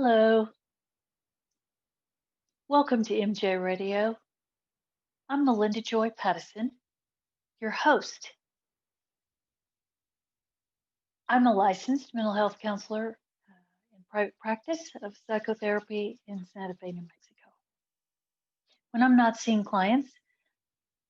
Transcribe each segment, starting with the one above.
Hello, welcome to MJ Radio. I'm MelindaJoy Pattison, your host. I'm a licensed mental health counselor in private practice of psychotherapy in Santa Fe, New Mexico. When I'm not seeing clients,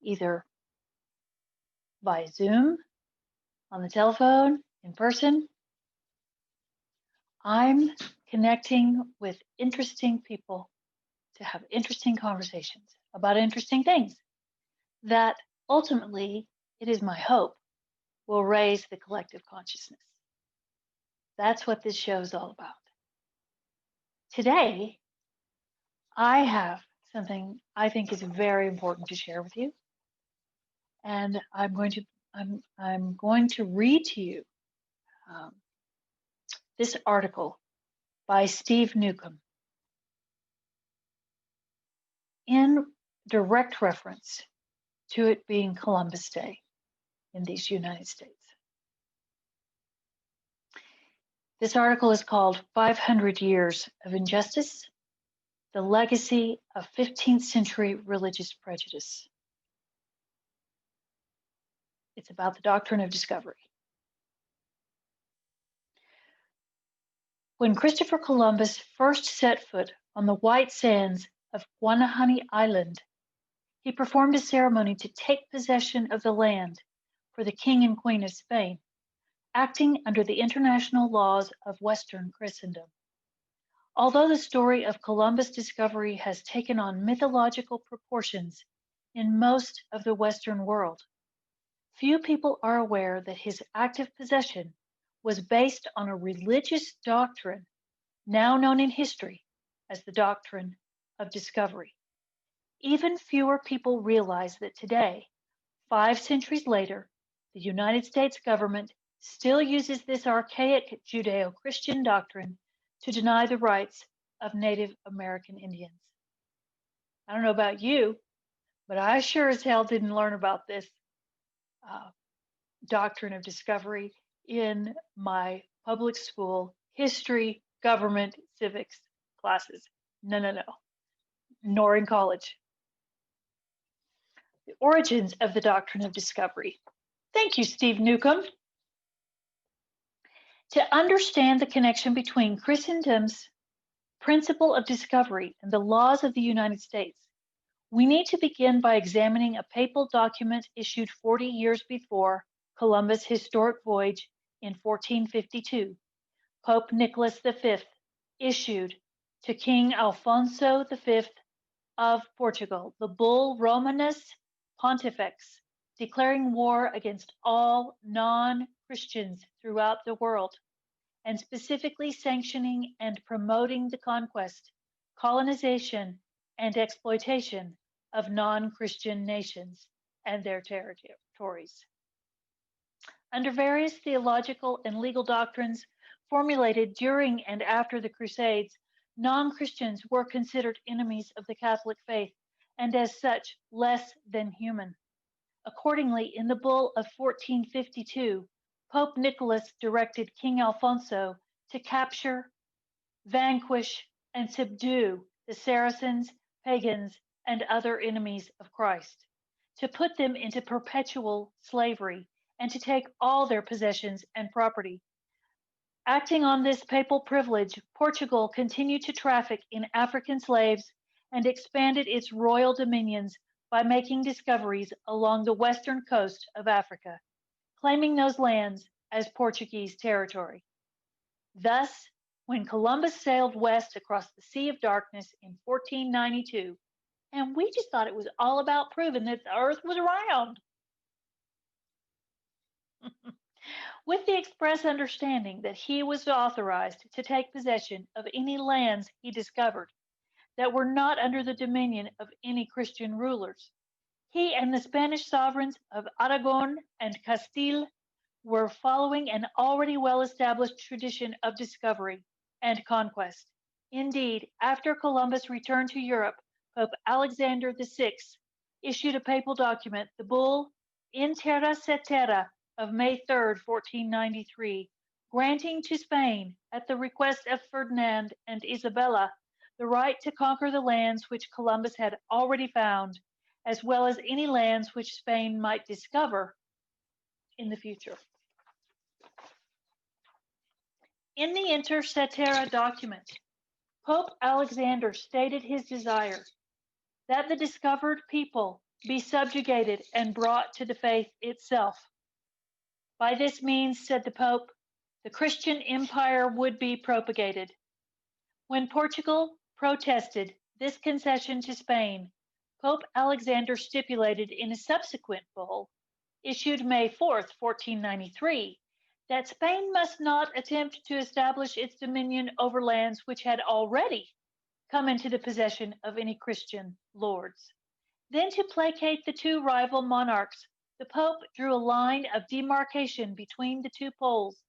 either via Zoom, on the telephone, in person, I'm connecting with interesting people to have interesting conversations about interesting things that ultimately, it is my hope, will raise the collective consciousness. That's what this show is all about. Today, I have something I think is very important to share with you, and I'm going to read to you um, this article by Steve Newcomb in direct reference to it being Columbus Day in these United States. This article is called 500 Years of Injustice, the Legacy of 15th Century Religious Prejudice. It's about the Doctrine of Discovery. When Christopher Columbus first set foot on the white sands of Guanahani Island, he performed a ceremony to take possession of the land for the King and Queen of Spain, acting under the international laws of Western Christendom. Although the story of Columbus' discovery has taken on mythological proportions in most of the Western world, few people are aware that his active possession was based on a religious doctrine now known in history as the Doctrine of Discovery. Even fewer people realize that today, 5 centuries later, the United States government still uses this archaic Judeo-Christian doctrine to deny the rights of Native American Indians. I don't know about you, but I sure as hell didn't learn about this Doctrine of Discovery in my public school history, government, civics classes. No. Nor in college. The origins of the Doctrine of Discovery. Thank you, Steve Newcomb. To understand the connection between Christendom's principle of discovery and the laws of the United States, we need to begin by examining a papal document issued 40 years before Columbus' historic voyage in 1452. Pope Nicholas V issued to King Alfonso V of Portugal the bull Romanus Pontifex, declaring war against all non-Christians throughout the world, and specifically sanctioning and promoting the conquest, colonization, and exploitation of non-Christian nations and their territories. Under various theological and legal doctrines formulated during and after the Crusades, non-Christians were considered enemies of the Catholic faith and as such less than human. Accordingly, in the bull of 1452, Pope Nicholas directed King Alfonso to capture, vanquish, and subdue the Saracens, pagans, and other enemies of Christ, to put them into perpetual slavery, and to take all their possessions and property. Acting on this papal privilege, Portugal continued to traffic in African slaves and expanded its royal dominions by making discoveries along the western coast of Africa, claiming those lands as Portuguese territory. Thus, when Columbus sailed west across the Sea of Darkness in 1492, and we just thought it was all about proving that the earth was round, with the express understanding that he was authorized to take possession of any lands he discovered that were not under the dominion of any Christian rulers. He and the Spanish sovereigns of Aragon and Castile were following an already well-established tradition of discovery and conquest. Indeed, after Columbus returned to Europe, Pope Alexander VI issued a papal document, the bull In Terra Cetera of May 3, 1493, granting to Spain, at the request of Ferdinand and Isabella, the right to conquer the lands which Columbus had already found, as well as any lands which Spain might discover in the future. In the Inter Cetera document, Pope Alexander stated his desire that the discovered people be subjugated and brought to the faith itself. By this means, said the Pope, the Christian empire would be propagated. When Portugal protested this concession to Spain, Pope Alexander stipulated in a subsequent bull, issued May 4th, 1493, that Spain must not attempt to establish its dominion over lands which had already come into the possession of any Christian lords. Then, to placate the two rival monarchs, the Pope drew a line of demarcation between the two poles,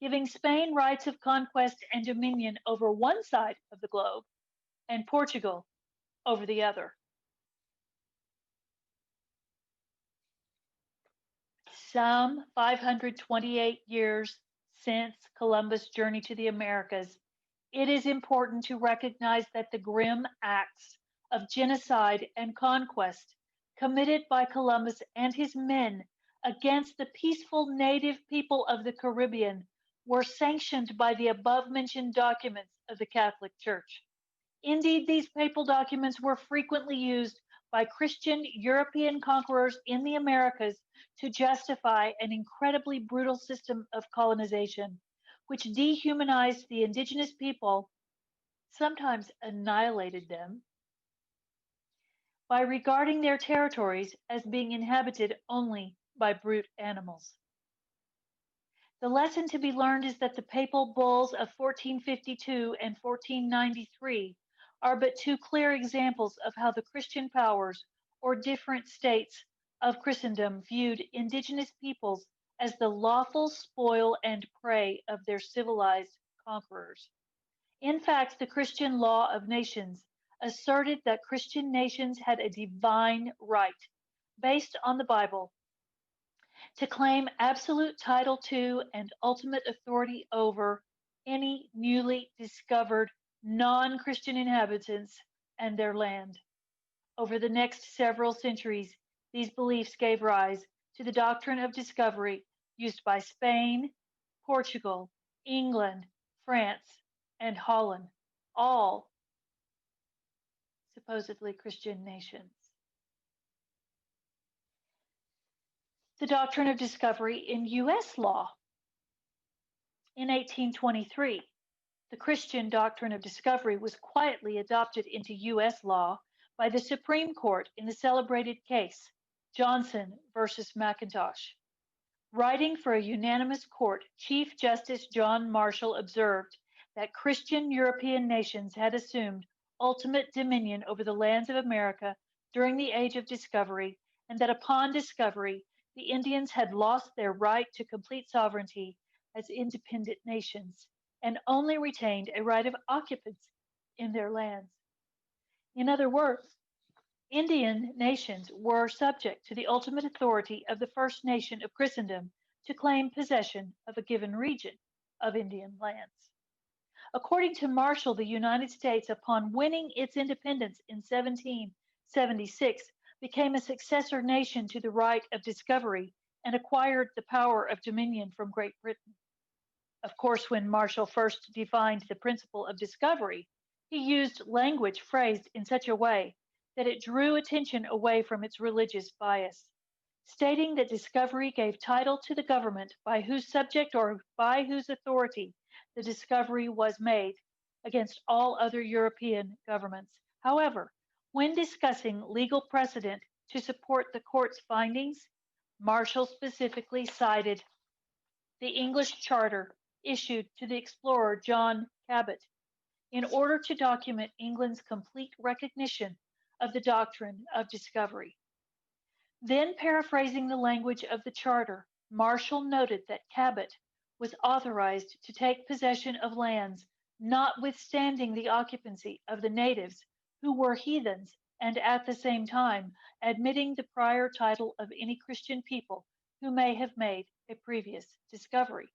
giving Spain rights of conquest and dominion over one side of the globe and Portugal over the other. Some 528 years since Columbus' journey to the Americas, it is important to recognize that the grim acts of genocide and conquest committed by Columbus and his men against the peaceful native people of the Caribbean were sanctioned by the above-mentioned documents of the Catholic Church. Indeed, these papal documents were frequently used by Christian European conquerors in the Americas to justify an incredibly brutal system of colonization, which dehumanized the indigenous people, sometimes annihilated them, by regarding their territories as being inhabited only by brute animals. The lesson to be learned is that the papal bulls of 1452 and 1493 are but two clear examples of how the Christian powers, or different states of Christendom, viewed indigenous peoples as the lawful spoil and prey of their civilized conquerors. In fact, the Christian law of nations asserted that Christian nations had a divine right, based on the Bible, to claim absolute title to and ultimate authority over any newly discovered non-Christian inhabitants and their land. Over the next several centuries, these beliefs gave rise to the doctrine of discovery used by Spain, Portugal, England, France, and Holland, all supposedly Christian nations. The doctrine of discovery in U.S. law. In 1823, the Christian doctrine of discovery was quietly adopted into U.S. law by the Supreme Court in the celebrated case, Johnson versus McIntosh. Writing for a unanimous court, Chief Justice John Marshall observed that Christian European nations had assumed ultimate dominion over the lands of America during the Age of Discovery, and that upon discovery, the Indians had lost their right to complete sovereignty as independent nations and only retained a right of occupancy in their lands. In other words, Indian nations were subject to the ultimate authority of the first nation of Christendom to claim possession of a given region of Indian lands. According to Marshall, the United States, upon winning its independence in 1776, became a successor nation to the right of discovery and acquired the power of dominion from Great Britain. Of course, when Marshall first defined the principle of discovery, he used language phrased in such a way that it drew attention away from its religious bias, stating that discovery gave title to the government by whose subject or by whose authority the discovery was made against all other European governments. However, when discussing legal precedent to support the court's findings, Marshall specifically cited the English charter issued to the explorer John Cabot in order to document England's complete recognition of the doctrine of discovery. Then, paraphrasing the language of the charter, Marshall noted that Cabot was authorized to take possession of lands notwithstanding the occupancy of the natives who were heathens, and at the same time admitting the prior title of any Christian people who may have made a previous discovery.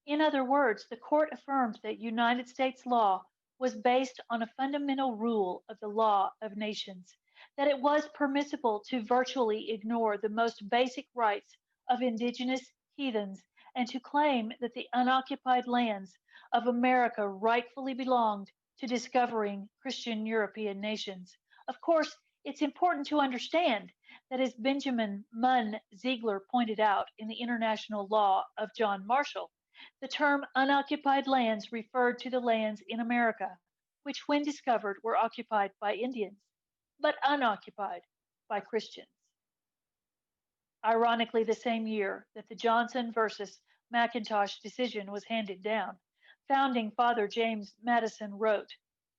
In other words, the court affirmed that United States law was based on a fundamental rule of the law of nations, that it was permissible to virtually ignore the most basic rights of indigenous heathens and to claim that the unoccupied lands of America rightfully belonged to discovering Christian European nations. Of course, it's important to understand that, as Benjamin Munn Ziegler pointed out in the International Law of John Marshall, the term unoccupied lands referred to the lands in America, which when discovered were occupied by Indians, but unoccupied by Christians. Ironically, the same year that the Johnson versus McIntosh decision was handed down, founding Father James Madison wrote,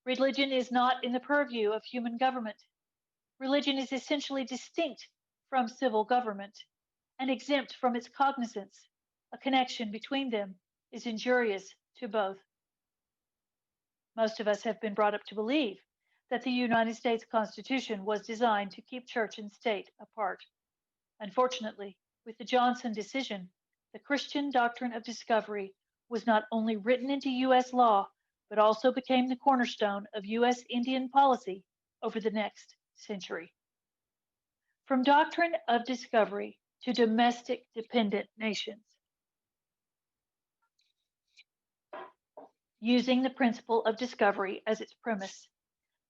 "Religion is not in the purview of human government. Religion is essentially distinct from civil government and exempt from its cognizance. A connection between them is injurious to both." Most of us have been brought up to believe that the United States Constitution was designed to keep church and state apart. Unfortunately, with the Johnson decision, the Christian doctrine of discovery was not only written into U.S. law, but also became the cornerstone of U.S. Indian policy over the next century. From doctrine of discovery to domestic dependent nations. Using the principle of discovery as its premise,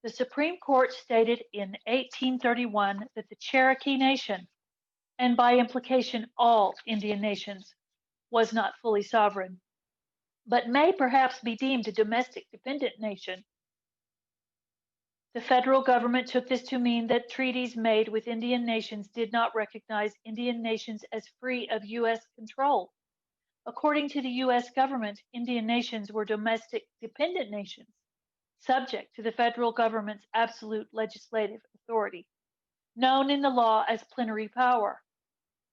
the Supreme Court stated in 1831 that the Cherokee Nation, and by implication all Indian nations, was not fully sovereign, but may perhaps be deemed a domestic dependent nation. The federal government took this to mean that treaties made with Indian nations did not recognize Indian nations as free of U.S. control. According to the U.S. government, Indian nations were domestic dependent nations, subject to the federal government's absolute legislative authority, known in the law as plenary power.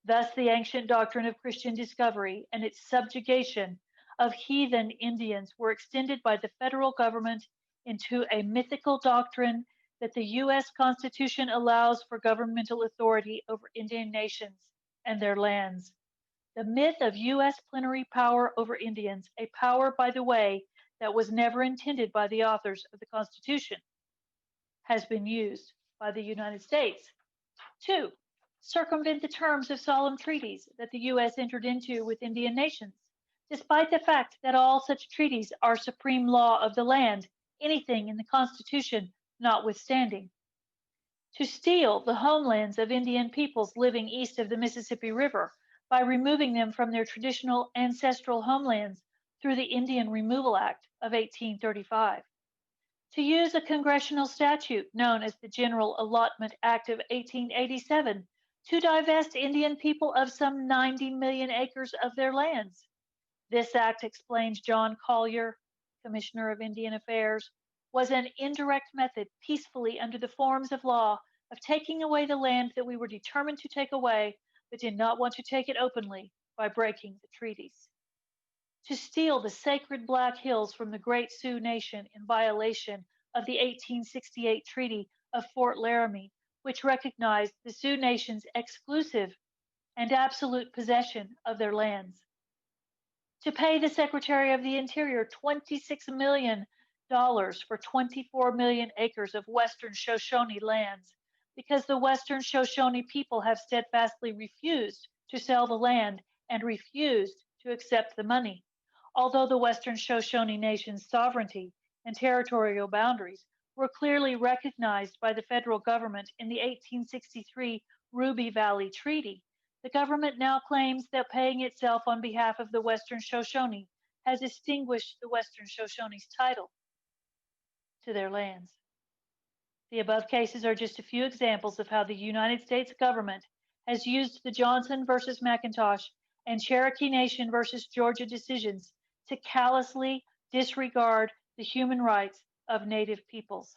Thus, the ancient doctrine of Christian discovery and its subjugation of heathen Indians were extended by the federal government into a mythical doctrine that the U.S. Constitution allows for governmental authority over Indian nations and their lands. The myth of U.S. plenary power over Indians, a power, by the way, that was never intended by the authors of the Constitution, has been used by the United States to circumvent the terms of solemn treaties that the U.S. entered into with Indian nations, despite the fact that all such treaties are supreme law of the land, anything in the Constitution notwithstanding. To steal the homelands of Indian peoples living east of the Mississippi River by removing them from their traditional ancestral homelands through the Indian Removal Act of 1835. To use a congressional statute known as the General Allotment Act of 1887 to divest Indian people of some 90 million acres of their lands. This act, explains John Collier, Commissioner of Indian Affairs, was an indirect method peacefully under the forms of law of taking away the land that we were determined to take away but did not want to take it openly by breaking the treaties. To steal the sacred Black Hills from the Great Sioux Nation in violation of the 1868 Treaty of Fort Laramie, which recognized the Sioux Nation's exclusive and absolute possession of their lands. To pay the Secretary of the Interior $26 million for 24 million acres of Western Shoshone lands, because the Western Shoshone people have steadfastly refused to sell the land and refused to accept the money, although the Western Shoshone Nation's sovereignty and territorial boundaries were clearly recognized by the federal government in the 1863 Ruby Valley Treaty. The government now claims that paying itself on behalf of the Western Shoshone has extinguished the Western Shoshone's title to their lands. The above cases are just a few examples of how the United States government has used the Johnson versus McIntosh and Cherokee Nation versus Georgia decisions to callously disregard the human rights of Native peoples.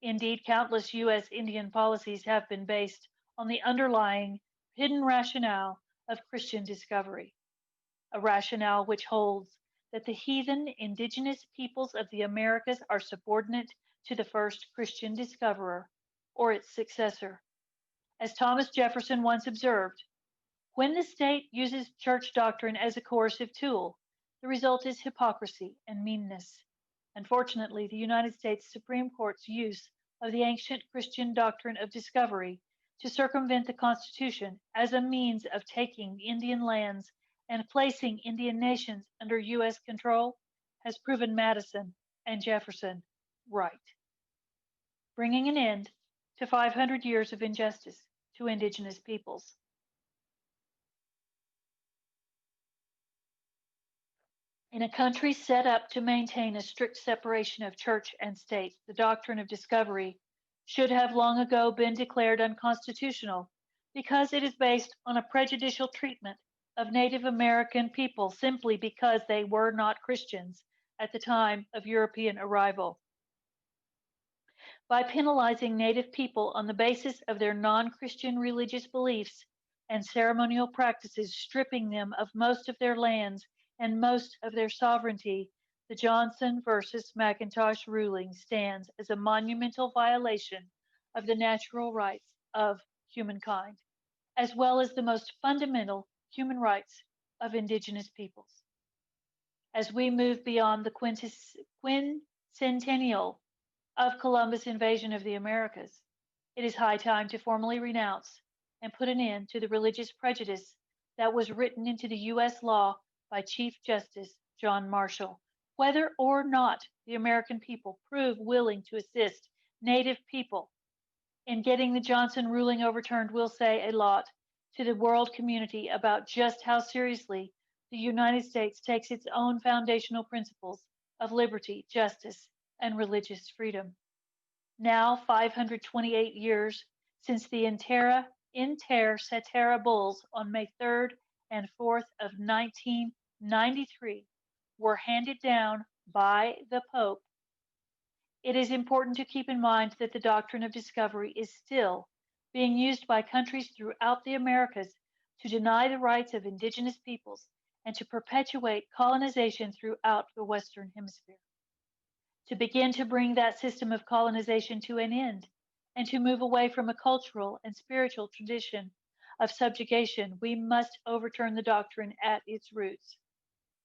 Indeed, countless U.S. Indian policies have been based on the underlying hidden rationale of Christian discovery, a rationale which holds that the heathen indigenous peoples of the Americas are subordinate to the first Christian discoverer or its successor. As Thomas Jefferson once observed, when the state uses church doctrine as a coercive tool, The result is hypocrisy and meanness. Unfortunately, the United States Supreme Court's use of the ancient Christian doctrine of discovery to circumvent the Constitution as a means of taking Indian lands and placing Indian nations under U.S. control has proven Madison and Jefferson right, bringing an end to 500 years of injustice to indigenous peoples. In a country set up to maintain a strict separation of church and state, the doctrine of discovery should have long ago been declared unconstitutional because it is based on a prejudicial treatment of Native American people simply because they were not Christians at the time of European arrival. By penalizing Native people on the basis of their non-Christian religious beliefs and ceremonial practices, stripping them of most of their lands and most of their sovereignty, the Johnson versus McIntosh ruling stands as a monumental violation of the natural rights of humankind, as well as the most fundamental human rights of indigenous peoples. As we move beyond the quincentennial of Columbus' invasion of the Americas, it is high time to formally renounce and put an end to the religious prejudice that was written into the U.S. law by Chief Justice John Marshall. Whether or not the American people prove willing to assist Native people in getting the Johnson ruling overturned will say a lot to the world community about just how seriously the United States takes its own foundational principles of liberty, justice, and religious freedom. Now, 528 years since the Inter Cetera Bulls on May 3rd and 4th of 1993 were handed down by the Pope, it is important to keep in mind that the doctrine of discovery is still being used by countries throughout the Americas to deny the rights of indigenous peoples and to perpetuate colonization throughout the Western Hemisphere. To begin to bring that system of colonization to an end and to move away from a cultural and spiritual tradition of subjugation, we must overturn the doctrine at its roots.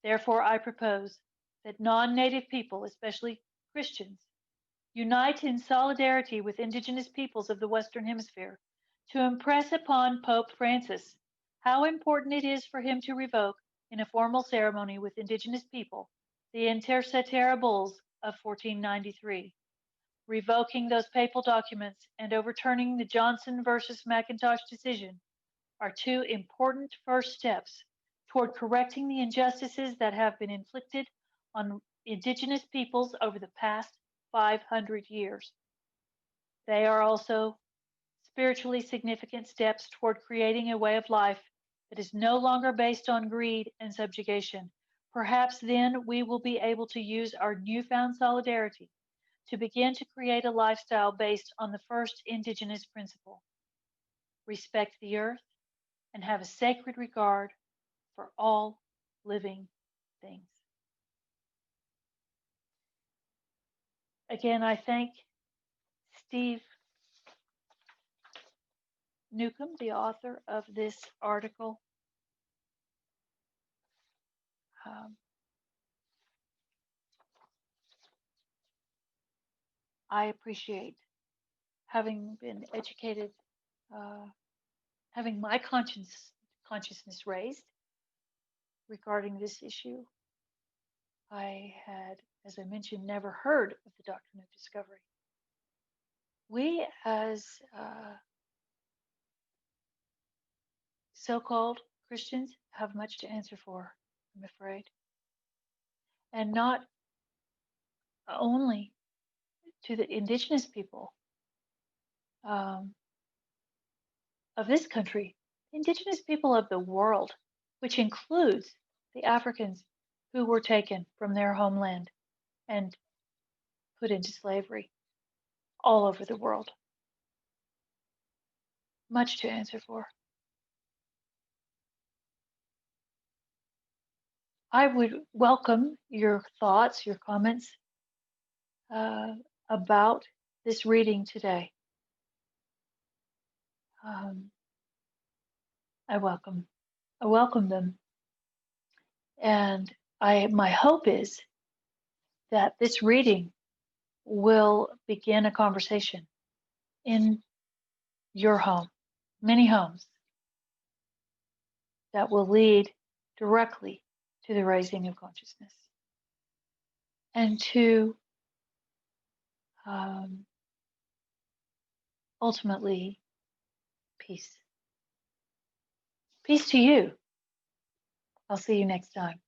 Therefore, I propose that non-native people, especially Christians, unite in solidarity with indigenous peoples of the Western Hemisphere to impress upon Pope Francis how important it is for him to revoke, in a formal ceremony with indigenous people, the Inter Cetera Bulls of 1493. Revoking those papal documents and overturning the Johnson versus McIntosh decision are two important first steps toward correcting the injustices that have been inflicted on indigenous peoples over the past 500 years. They are also spiritually significant steps toward creating a way of life that is no longer based on greed and subjugation. Perhaps then we will be able to use our newfound solidarity to begin to create a lifestyle based on the first indigenous principle: respect the earth and have a sacred regard for all living things. Again, I thank Steve Newcomb, the author of this article. I appreciate having been educated, having my consciousness raised regarding this issue. I had, as I mentioned, never heard of the Doctrine of Discovery. We, as so-called Christians, have much to answer for, I'm afraid. And not only to the indigenous people of this country, indigenous people of the world, which includes the Africans who were taken from their homeland and put into slavery all over the world. Much to answer for. I would welcome your thoughts, your comments about this reading today. I welcome them. And My hope is that this reading will begin a conversation in your home, many homes, that will lead directly to the raising of consciousness and to ultimately peace. Peace to you. I'll see you next time.